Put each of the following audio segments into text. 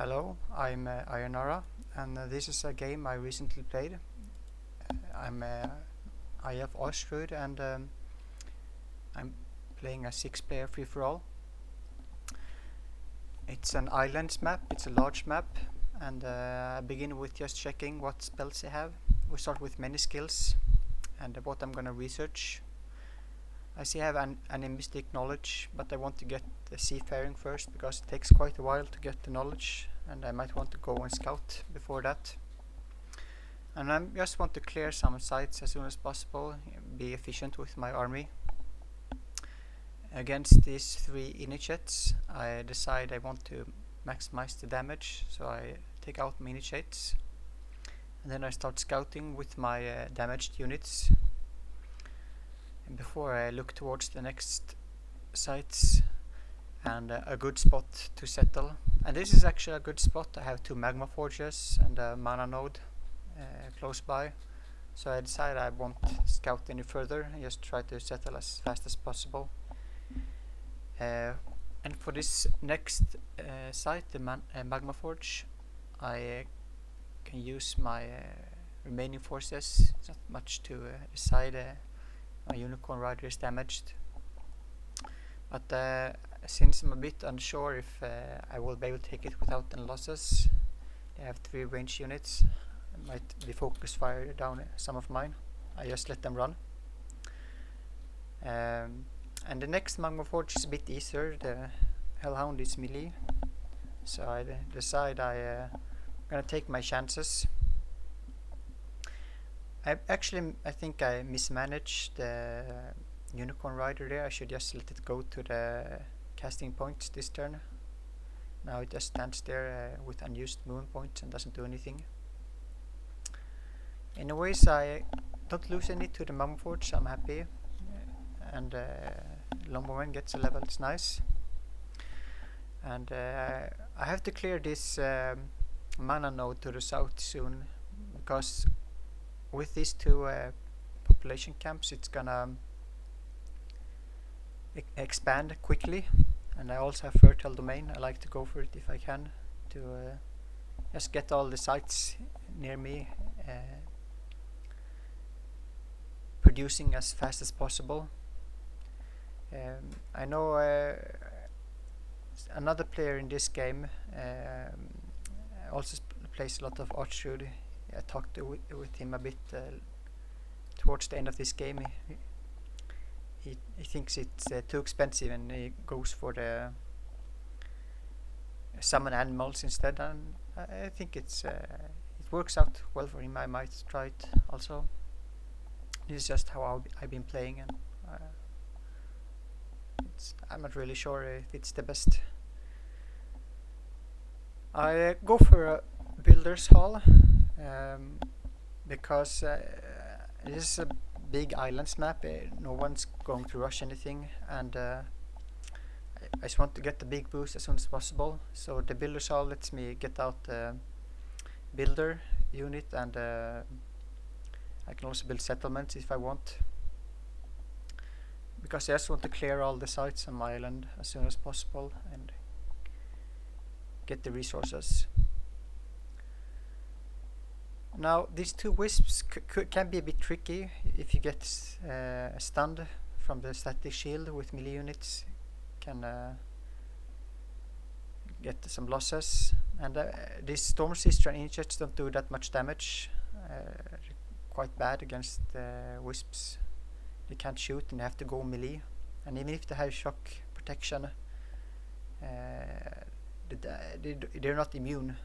Hello, I'm Ayanara, and this is a game I recently played. I have Druid, and I'm playing a 6-player free-for-all. It's an islands map, it's a large map, and I begin with just checking what spells I have. We start with many skills, and what I'm gonna research. I see I have an animistic knowledge, but I want to get the seafaring first because it takes quite a while to get the knowledge, and I might want to go and scout before that. And I just want to clear some sites as soon as possible, be efficient with my army. Against these 3 initiates, I decide I want to maximize the damage, so I take out my initiates. And then I start scouting with my damaged units. And before I look towards the next sites and a good spot to settle. And this is actually a good spot. I have 2 magma forges and a mana node close by. So I decided I won't scout any further and just try to settle as fast as possible. And for this next site, the magma forge, I can use my remaining forces. It's not much to decide. My unicorn rider is damaged, but since I'm a bit unsure if I will be able to take it without any losses, I have 3 range units. I might be focus fire down some of mine. I just let them run. And the next magma forge is a bit easier. The hellhound is melee, so I decide I'm gonna take my chances. I think I mismanaged the unicorn rider there. I should just let it go to the casting points this turn. Now it just stands there with unused movement points and doesn't do anything. Anyways, I don't lose any to the magma forge, so I'm happy. And Longbowman gets a level, it's nice. And I have to clear this mana node to the south soon, because with these 2 population camps it's gonna expand quickly, and I also have fertile domain. I like to go for it if I can to just get all the sites near me producing as fast as possible. I know another player in this game also plays a lot of Druid. I talked with him a bit towards the end of this game. He thinks it's too expensive, and he goes for the summon animals instead. And I think it works out well for him. I might try it also. This is just how I've been playing, and I'm not really sure if it's the best. I go for a builder's hall because this is a big islands map. No one's going to rush anything, and I just want to get the big boost as soon as possible. So the builder's hall lets me get out the builder unit, and I can also build settlements if I want, because I just want to clear all the sites on my island as soon as possible and get the resources. Now these 2 wisps can be a bit tricky. If you get stunned from the static shield with melee units, can get some losses. And these storm sister and injects don't do that much damage. Quite bad against wisps. They can't shoot and they have to go melee. And even if they have shock protection, they're not immune,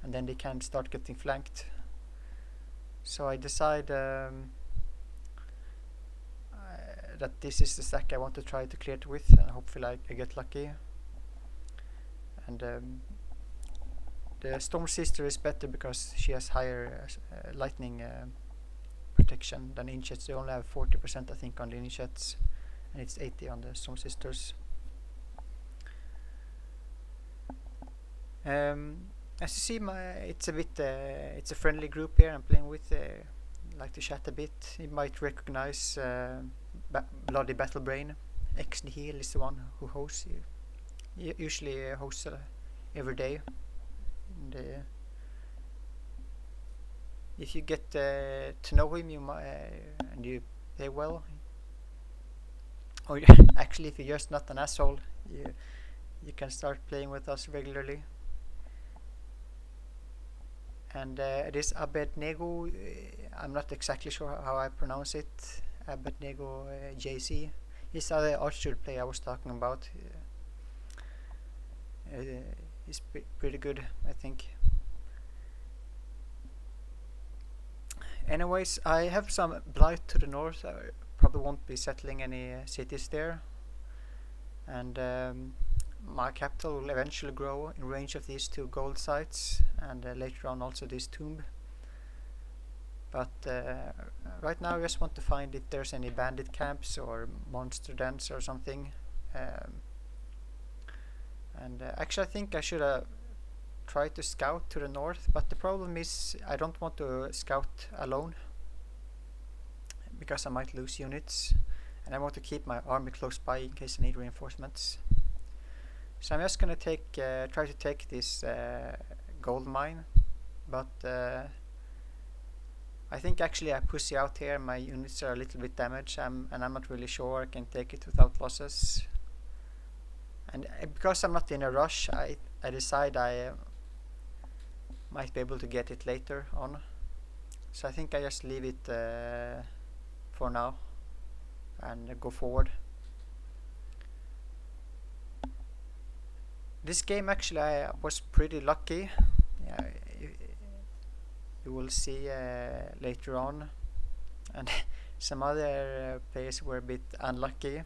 and then they can start getting flanked. So I decide that this is the stack I want to try to clear it with, and hopefully I get lucky. And the Storm Sister is better because she has higher lightning protection than Inchets. They only have 40% I think on the Inchets, and it's 80 on the Storm Sisters. As you see, it's a friendly group here I'm playing with. Like to chat a bit. You might recognize Bloody Battle Brain. ExNihil is the one who hosts. He usually hosts every day. and if you get to know him, and you play well, or actually if you're just not an asshole, you can start playing with us regularly. And this Abednego, I'm not exactly sure how I pronounce it. Abednego JC. He's the other Archer player I was talking about. He's pretty good, I think. Anyways, I have some blight to the north. I probably won't be settling any cities there. And my capital will eventually grow in range of these two gold sites, and later on also this tomb. But right now I just want to find if there's any bandit camps or monster dens or something. And actually I think I should try to scout to the north, but the problem is I don't want to scout alone, because I might lose units, and I want to keep my army close by in case I need reinforcements. So I'm just gonna try to take this gold mine, but I think actually I pussy out here. My units are a little bit damaged, and I'm not really sure I can take it without losses. And because I'm not in a rush, I decide I might be able to get it later on. So I think I just leave it for now and go forward. This game actually I was pretty lucky. Yeah, you will see later on, and some other players were a bit unlucky,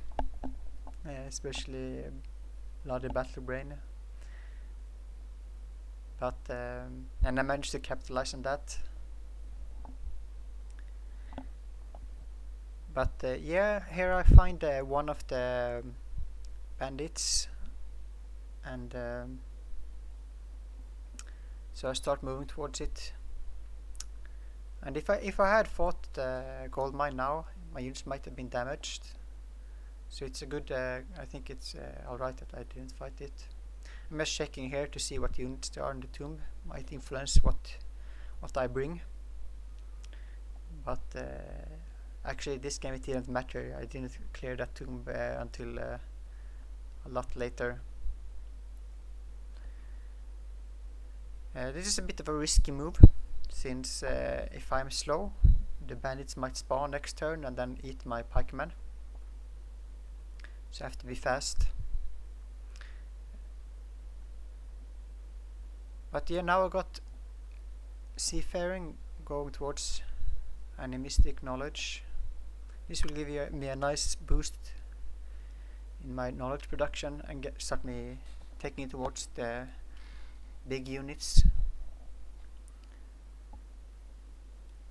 especially Bloody Battle Brain. But and I managed to capitalize on that. But yeah, here I find one of the bandits, and so I start moving towards it. And if I had fought the gold mine now, my units might have been damaged. So it's a good. I think it's alright that I didn't fight it. I'm just checking here to see what units there are in the tomb. Might influence what I bring. But actually, this game it didn't matter. I didn't clear that tomb until a lot later. This is a bit of a risky move, since if I'm slow, the bandits might spawn next turn and then eat my pikemen. So I have to be fast. But yeah, now I got seafaring going towards animistic knowledge. This will give me a nice boost in my knowledge production and start me taking it towards the big units.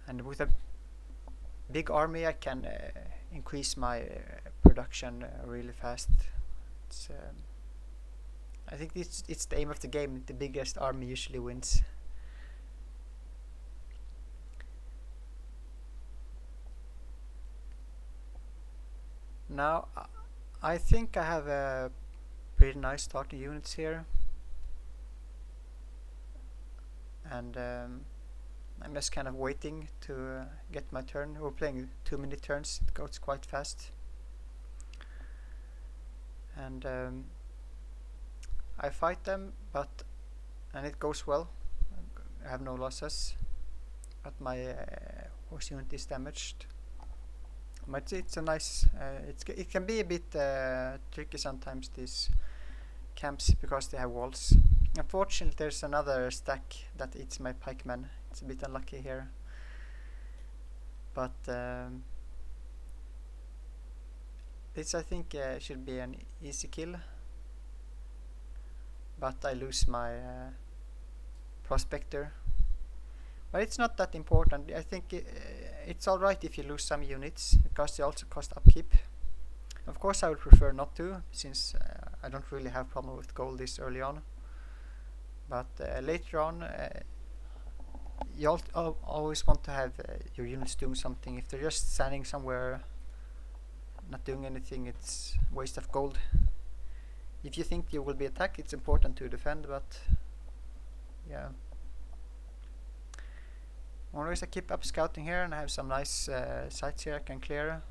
And with a big army I can increase my production really fast. I think it's the aim of the game. The biggest army usually wins. Now I think I have a pretty nice starting units here, and I'm just kind of waiting to get my turn. We're playing 2-minute turns. It goes quite fast, and I fight them, and it goes well. I have no losses, but my horse unit is damaged. But it's a nice. It can be a bit tricky sometimes, these camps, because they have walls. Unfortunately, there's another stack that eats my pikemen. It's a bit unlucky here, but this I think should be an easy kill. But I lose my prospector. But it's not that important. I think it's alright if you lose some units, because they also cost upkeep. Of course I would prefer not to, since I don't really have problem with gold this early on. But later on you always want to have your units doing something. If they're just standing somewhere not doing anything, it's waste of gold. If you think you will be attacked, it's important to defend, but yeah. Always I keep up scouting here, and I have some nice sites here I can clear.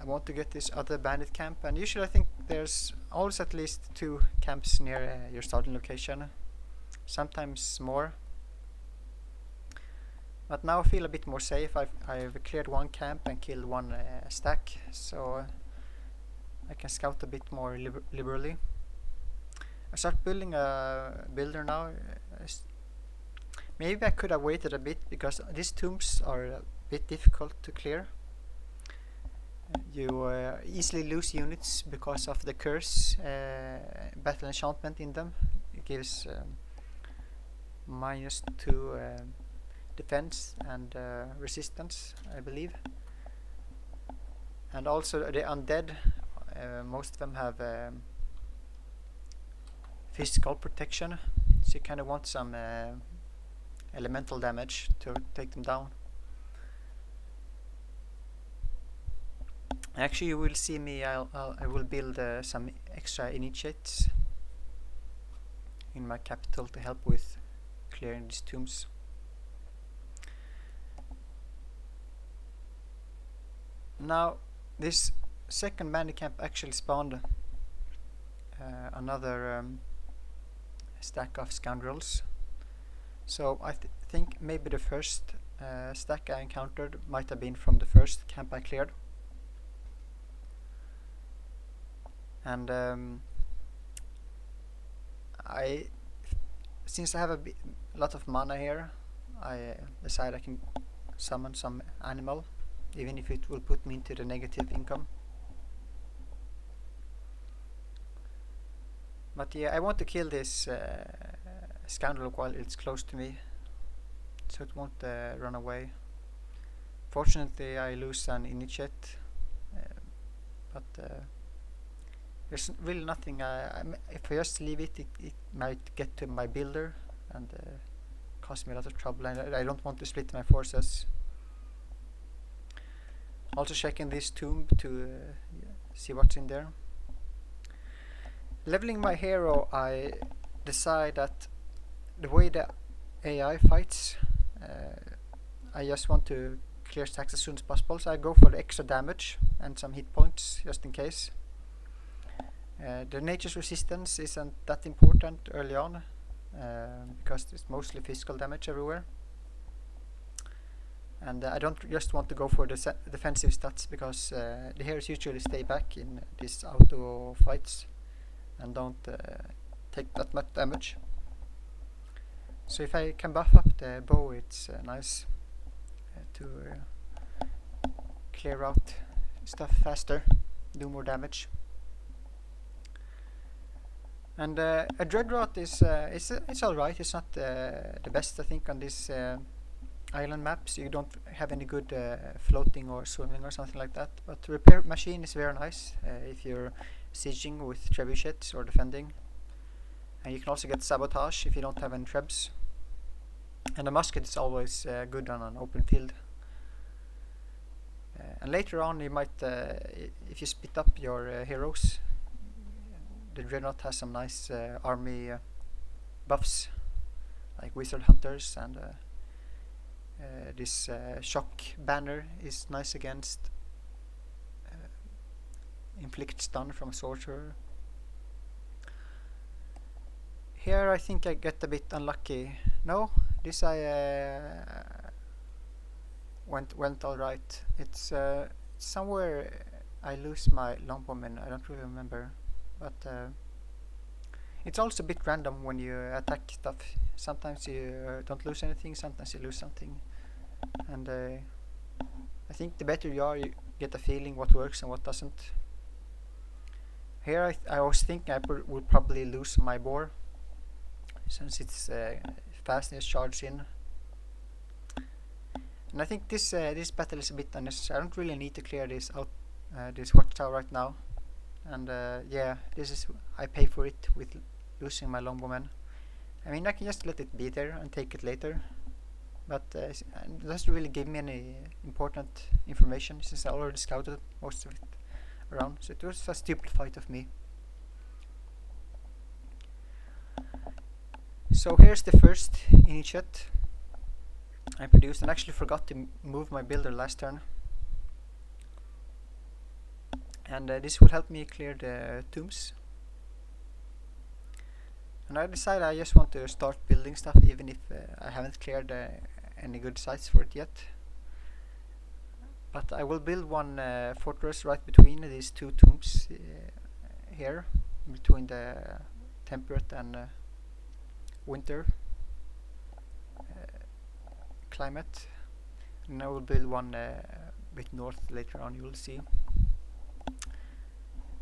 I want to get this other bandit camp, and usually I think there's always at least 2 camps near your starting location, sometimes more. But now I feel a bit more safe. I've cleared 1 camp and killed 1 stack, so I can scout a bit more liberally. I start building a builder now. Maybe I could have waited a bit, because these tombs are a bit difficult to clear. You easily lose units because of the curse battle enchantment in them. It gives -2 defense and resistance, I believe. And also the undead, most of them have physical protection, so you kind of want some elemental damage to take them down. Actually, you will see me. I will build some extra initiates in my capital to help with clearing these tombs. Now, this second bandit camp actually spawned another stack of scoundrels. So I think maybe the first stack I encountered might have been from the first camp I cleared. And since I have a lot of mana here, I decide I can summon some animal, even if it will put me into the negative income. But yeah, I want to kill this scoundrel while it's close to me, so it won't run away. Fortunately, I lose an initiate, but there's really nothing. If I just leave it, it might get to my builder and cause me a lot of trouble, and I don't want to split my forces. Also checking this tomb to see what's in there. Leveling my hero, I decide that the way the AI fights, I just want to clear stacks as soon as possible, so I go for the extra damage and some hit points just in case. The nature's resistance isn't that important early on, because it's mostly physical damage everywhere. And I don't just want to go for the defensive stats, because the heroes usually stay back in these auto fights and don't take that much damage. So if I can buff up the bow, it's nice to clear out stuff faster, do more damage. And a Dreadrot is it's alright. It's not the best, I think, on this island maps. You don't have any good floating or swimming or something like that. But repair machine is very nice if you're sieging with trebuchets or defending. And you can also get sabotage if you don't have any trebs. And a musket is always good on an open field. And later on, you might, if you split up your heroes, the Dreadnought has some nice army buffs, like Wizard Hunters, and this Shock Banner is nice against inflict stun from Sorcerer. Here I think I get a bit unlucky. No, this I went alright. It's somewhere I lose my longbowman. I don't really remember, but it's also a bit random when you attack stuff. Sometimes you don't lose anything, sometimes you lose something, and I think the better you are, you get a feeling what works and what doesn't. Here I was thinking I would probably lose my boar, since it's fastness charged in. And I think this battle is a bit unnecessary. I don't really need to clear this out, this watchtower right now. And yeah, this is, I pay for it with losing my longbowman. I mean, I can just let it be there and take it later, but it doesn't really give me any important information, since I already scouted most of it around. So it was a stupid fight of me. So here's the first initiate I produced, and actually forgot to move my builder last turn. And this will help me clear the tombs. And I decided I just want to start building stuff even if I haven't cleared any good sites for it yet. But I will build one fortress right between these two tombs here, between the temperate and winter climate. And I will build one bit north later on, you will see.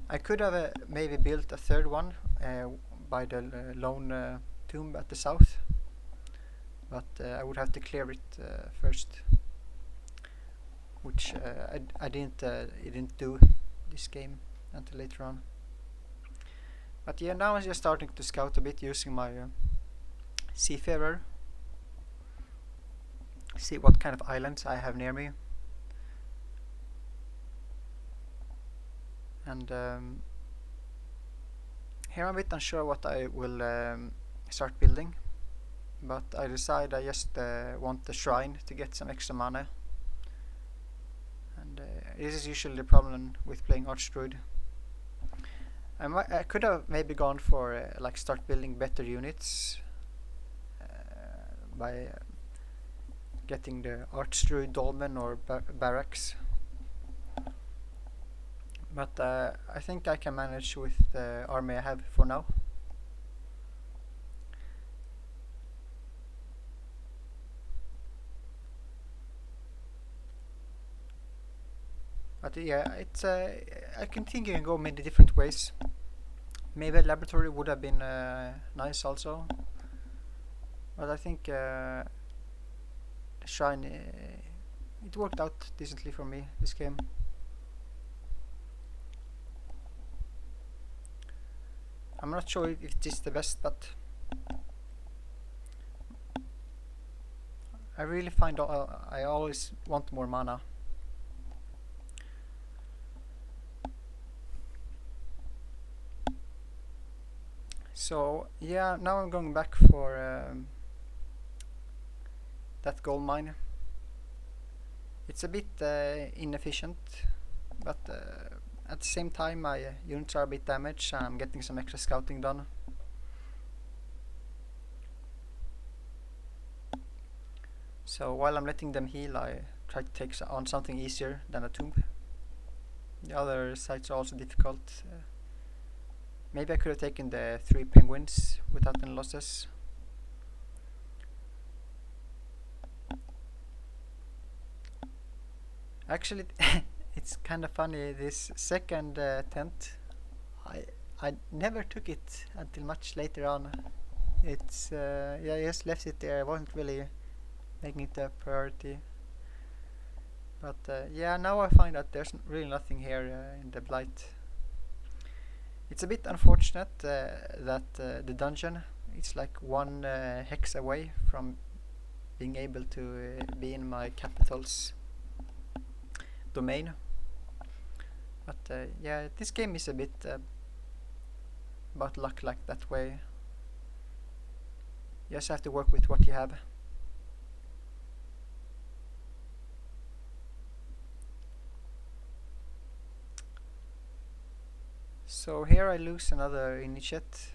I could have maybe built a third one by the lone tomb at the south, but I would have to clear it first, which I didn't do this game until later on. But yeah, now I'm just starting to scout a bit using my seafarer, see what kind of islands I have near me. And here I'm a bit unsure what I will start building, but I decide I just want the shrine to get some extra mana. And this is usually the problem with playing Archdruid. I could have maybe gone for like start building better units by getting the Archdruid dolmen or barracks. But I think I can manage with the army I have for now. But yeah, it's I can think you can go many different ways. Maybe a laboratory would have been nice also. But I think the shrine it worked out decently for me this game. I'm not sure if it is the best, but I really find I always want more mana. So yeah, now I'm going back for that gold mine. It's a bit inefficient, but at the same time my units are a bit damaged and I'm getting some extra scouting done. So while I'm letting them heal, I try to take on something easier than a tomb. The other sites are also difficult. Maybe I could have taken the 3 penguins without any losses. Actually, it's kind of funny, this second tent, I never took it until much later on. It's yeah, I just left it there. I wasn't really making it a priority. But yeah, now I find that there's really nothing here in the Blight. It's a bit unfortunate that the dungeon, it's like 1 hex away from being able to be in my capital's domain. But yeah, this game is a bit about luck like that way. You just have to work with what you have. So here I lose another initiate,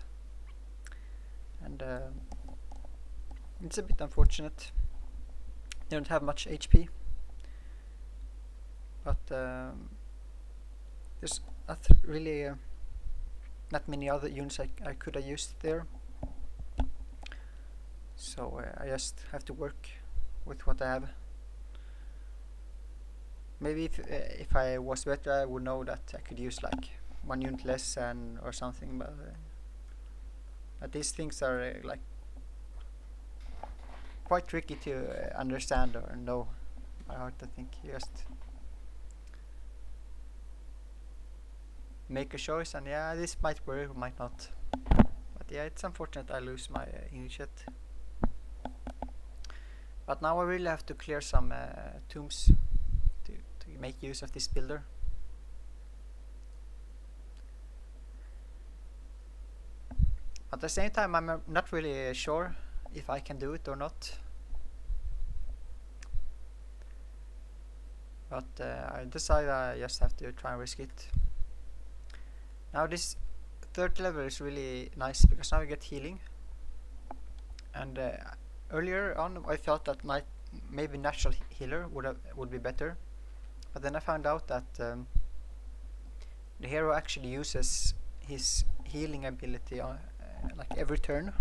and it's a bit unfortunate. They don't have much HP, but there's not really not many other units I could have used there. So I just have to work with what I have. Maybe if I was better, I would know that I could use like 1 unit less or something, but these things are like quite tricky to understand or know by heart. I think you just make a choice, and yeah, this might work, might not. But yeah, it's unfortunate I lose my initiate. But now I really have to clear some tombs to make use of this builder. At the same time, I'm not really sure if I can do it or not. But I decided I just have to try and risk it. Now this third level is really nice because now you get healing. And earlier on I thought that maybe natural healer would be better. But then I found out that the hero actually uses his healing ability on like every turn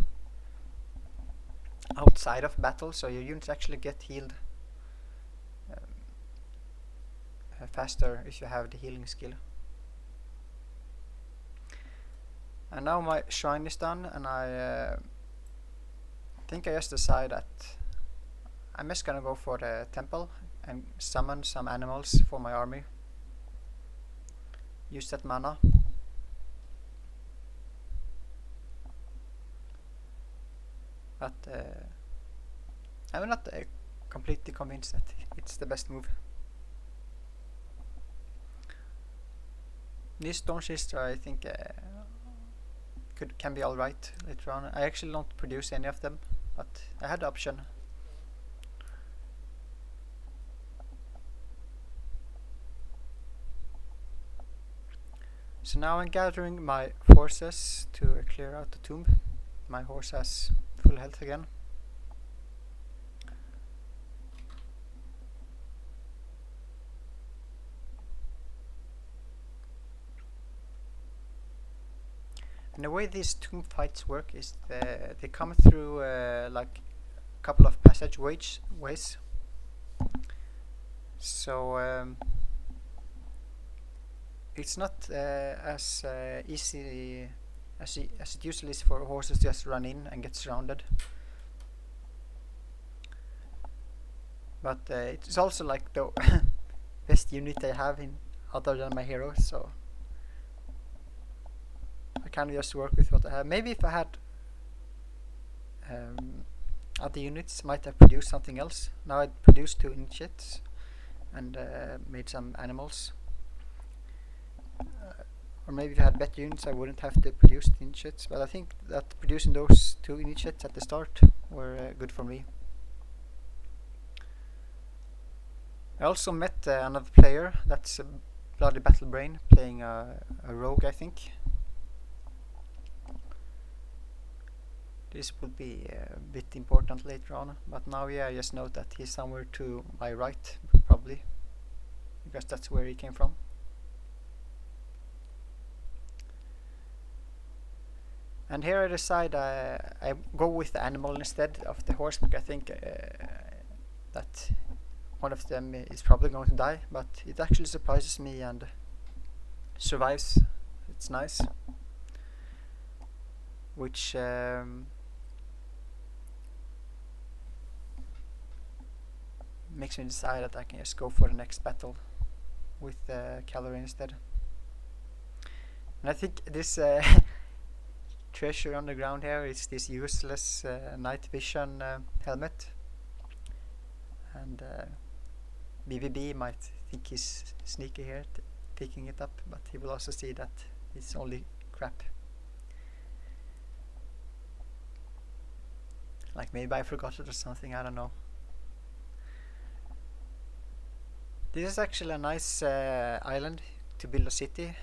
outside of battle, so your units actually get healed faster if you have the healing skill. And now my shrine is done, and I think I just decide that I'm just gonna go for the temple and summon some animals for my army. Use that mana. But I'm not completely convinced that it's the best move. This Stone Sister I think can be alright later on. I actually don't produce any of them, but I had the option. So now I'm gathering my forces to clear out the tomb. My horse has full health again. And the way these tomb fights work is they come through like a couple of passageways. So it's not as easy as it usually is for horses to just run in and get surrounded. But it's also like the best unit I have in other than my hero, so I kind of just work with what I have. Maybe if I had other units, might have produced something else. Now I produced 2 initiates and made some animals. Or maybe if I had better units, I wouldn't have to produce the initiates. But I think that producing those 2 initiates at the start were good for me. I also met another player, that's Bloody Battle Brain, playing a rogue, I think. This would be a bit important later on, but now yeah, I just note that he's somewhere to my right, probably, because that's where he came from. And here I decide I go with the animal instead of the horse, because I think that one of them is probably going to die, but it actually surprises me and survives. It's nice. Which makes me decide that I can just go for the next battle with cavalry instead. And I think this treasure on the ground here is this useless night vision helmet, and BBB might think he's sneaky here picking it up, but he will also see that it's only crap. Like maybe I forgot it or something, I don't know. This is actually a nice island to build a city.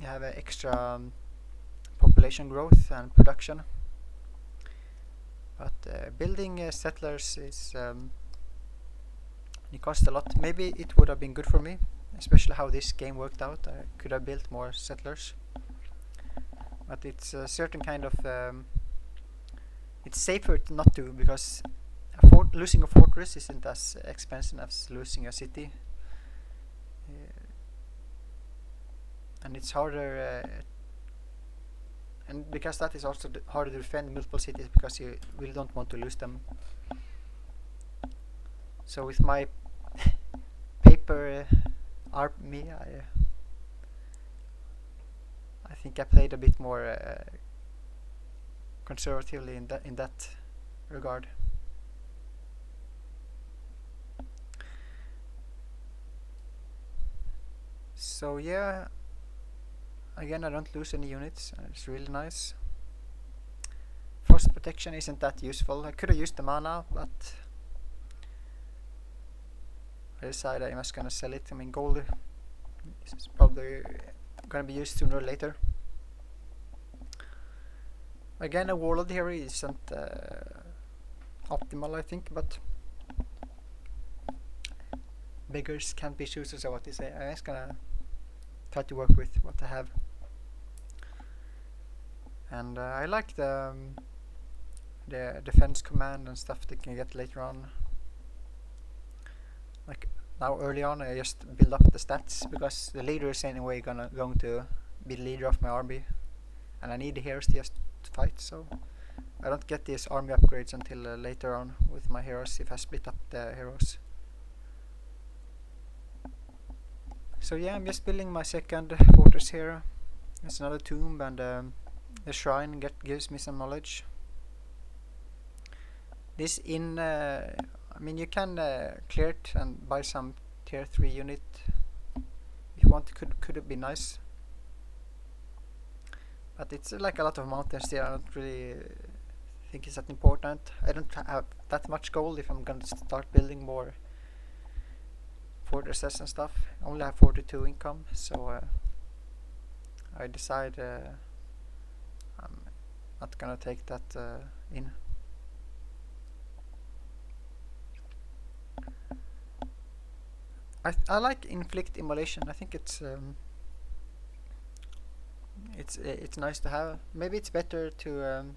You have extra population growth and production, but building settlers is it costs a lot. Maybe it would have been good for me, especially how this game worked out. I could have built more settlers, but it's a certain kind of it's safer not to, because losing a fortress isn't as expensive as losing a city, and it's harder and because that is also harder to defend multiple cities, because you really don't want to lose them. So with my paper army, I think I played a bit more conservatively in that regard. So yeah, again I don't lose any units, it's really nice. frost protection isn't that useful. I could have used the mana, but I decided I'm just gonna sell it. I mean, gold is probably gonna be used sooner or later. Again, a warlord here isn't optimal, I think, but beggars can't be choosers, or what they say. I'm just gonna try to work with what I have. And I like the defense command and stuff they can get later on. Like now, early on, I just build up the stats because the leader is anyway going to be the leader of my army, and I need the heroes just to fight. So I don't get these army upgrades until later on with my heroes if I split up the heroes. So yeah, I'm just building my second fortress here. There's another tomb, and the shrine gives me some knowledge. This I mean, you can clear it and buy some tier 3 unit if you want. Could it be nice? But it's like a lot of mountains there. I don't really think it's that important. I don't have that much gold if I'm gonna start building more fortresses and stuff. I only have 42 income, so I decide I'm not gonna take that in. I like inflict immolation. I think it's nice to have. Maybe it's better to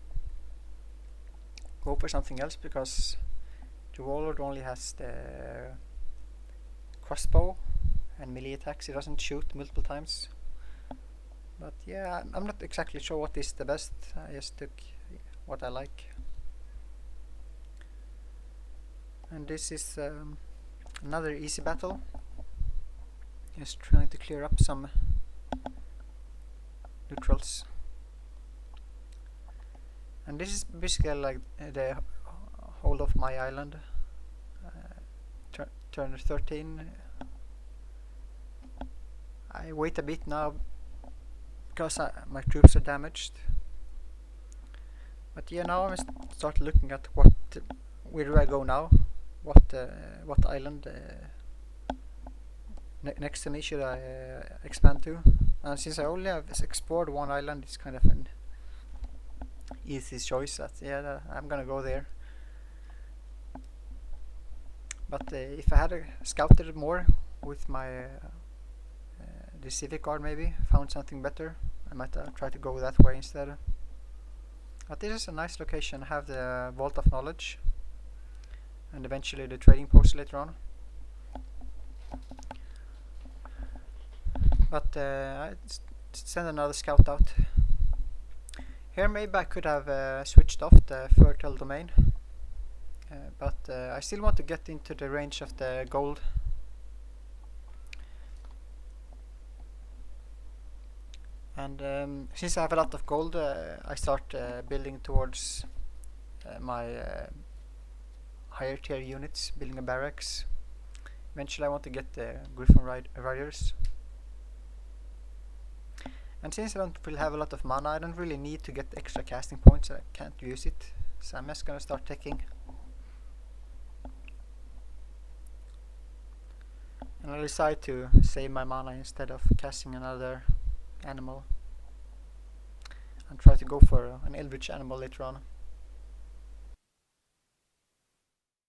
go for something else, because the warlord only has the crossbow and melee attacks. It doesn't shoot multiple times. But yeah, I'm not exactly sure what is the best. I just took what I like. And this is another easy battle. Just trying to clear up some neutrals. And this is basically like the whole of my island. Turn 13. I wait a bit now because my troops are damaged. But yeah, now I must start looking at where do I go now? What island next to me should I expand to? And since I only have explored one island, it's kind of an easy choice. I'm gonna go there. But if I had scouted more with my the civic guard, maybe found something better, I might try to go that way instead. But this is a nice location. I have the Vault of Knowledge and eventually the trading post later on. But I send another scout out. Here maybe I could have switched off the fertile domain, but I still want to get into the range of the gold. And since I have a lot of gold, I start building towards my higher tier units, building a barracks. Eventually I want to get the Griffin Riders. And since I don't really have a lot of mana, I don't really need to get extra casting points. I can't use it, so I'm just gonna start taking. And I'll decide to save my mana instead of casting another animal, and try to go for an eldritch animal later on.